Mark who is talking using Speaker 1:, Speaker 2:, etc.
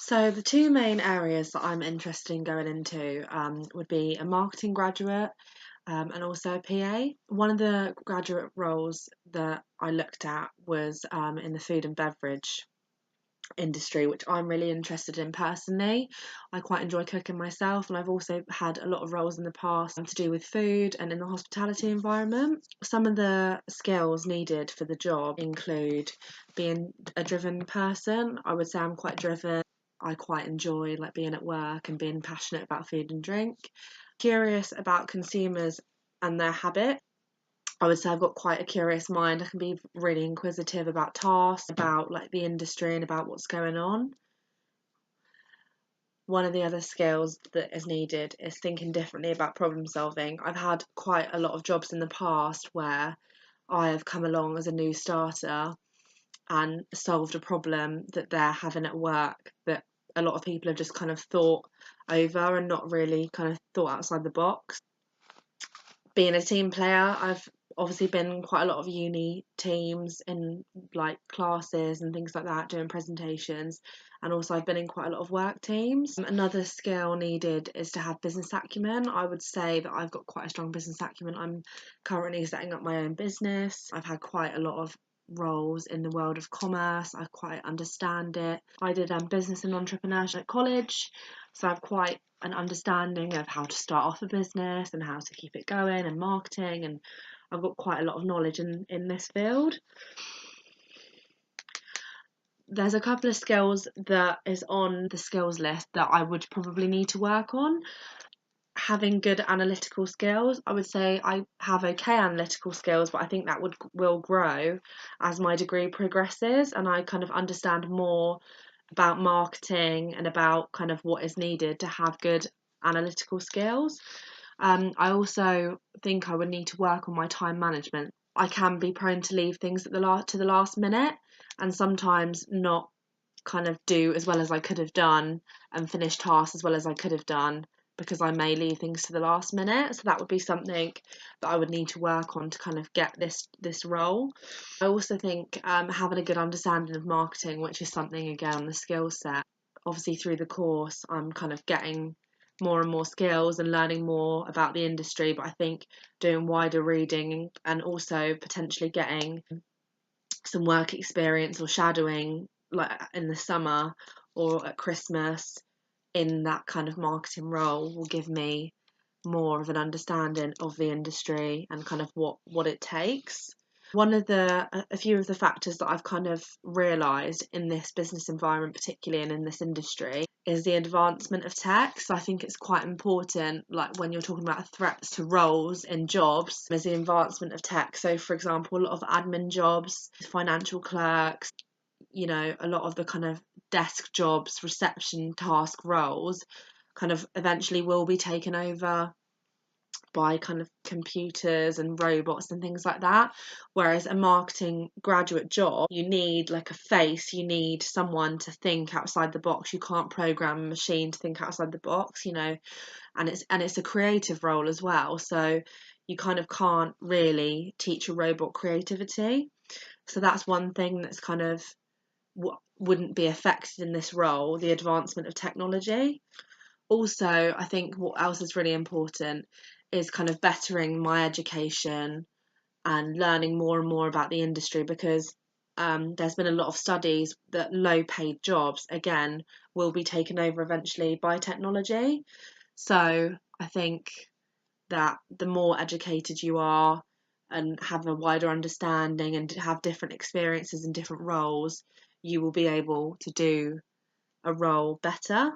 Speaker 1: So the two main areas that I'm interested in going into would be a marketing graduate and also a PA. One of the graduate roles that I looked at was in the food and beverage industry, which I'm really interested in personally. I quite enjoy cooking myself, and I've also had a lot of roles in the past to do with food and in the hospitality environment. Some of the skills needed for the job include being a driven person. I would say I'm quite driven. I quite enjoy being at work and being passionate about food and drink. Curious about consumers and their habits. I would say I've got quite a curious mind. I can be really inquisitive about tasks, about the industry and about what's going on. One of the other skills that is needed is thinking differently about problem solving. I've had quite a lot of jobs in the past where I have come along as a new starter and solved a problem that they're having at work that a lot of people have just kind of thought over and not really kind of thought outside the box. Being a team player, I've obviously been in quite a lot of uni teams in classes and things like that, doing presentations, and also I've been in quite a lot of work teams. Another skill needed is to have business acumen. I would say that I've got quite a strong business acumen. I'm currently setting up my own business. I've had quite a lot of roles in the world of commerce. I quite understand it. I did business and entrepreneurship at college, so I've quite an understanding of how to start off a business and how to keep it going and marketing, and I've got quite a lot of knowledge in this field. There's a couple of skills that is on the skills list that I would probably need to work on. Having good analytical skills, I would say I have okay analytical skills, but I think that will grow as my degree progresses and I kind of understand more about marketing and about kind of what is needed to have good analytical skills. I also think I would need to work on my time management. I can be prone to leave things at to the last minute and sometimes not kind of do as well as I could have done and finish tasks as well as I could have done because I may leave things to the last minute. So that would be something that I would need to work on to kind of get this role. I also think having a good understanding of marketing, which is something again on the skill set. Obviously through the course, I'm kind of getting more and more skills and learning more about the industry, but I think doing wider reading and also potentially getting some work experience or shadowing in the summer or at Christmas in that kind of marketing role will give me more of an understanding of the industry and kind of what it takes. A few of the factors that I've kind of realised in this business environment, particularly and in this industry, is the advancement of tech. So I think it's quite important, when you're talking about threats to roles in jobs, is the advancement of tech. So for example, a lot of admin jobs, financial clerks, a lot of the kind of desk jobs, reception task roles kind of eventually will be taken over by kind of computers and robots and things like that. Whereas a marketing graduate job, you need a face, you need someone to think outside the box. You can't program a machine to think outside the box, and it's a creative role as well. So you kind of can't really teach a robot creativity. So that's one thing that's kind of what wouldn't be affected in this role, the advancement of technology. Also, I think what else is really important is kind of bettering my education and learning more and more about the industry because there's been a lot of studies that low paid jobs, again, will be taken over eventually by technology. So I think that the more educated you are and have a wider understanding and have different experiences in different roles, you will be able to do a role better.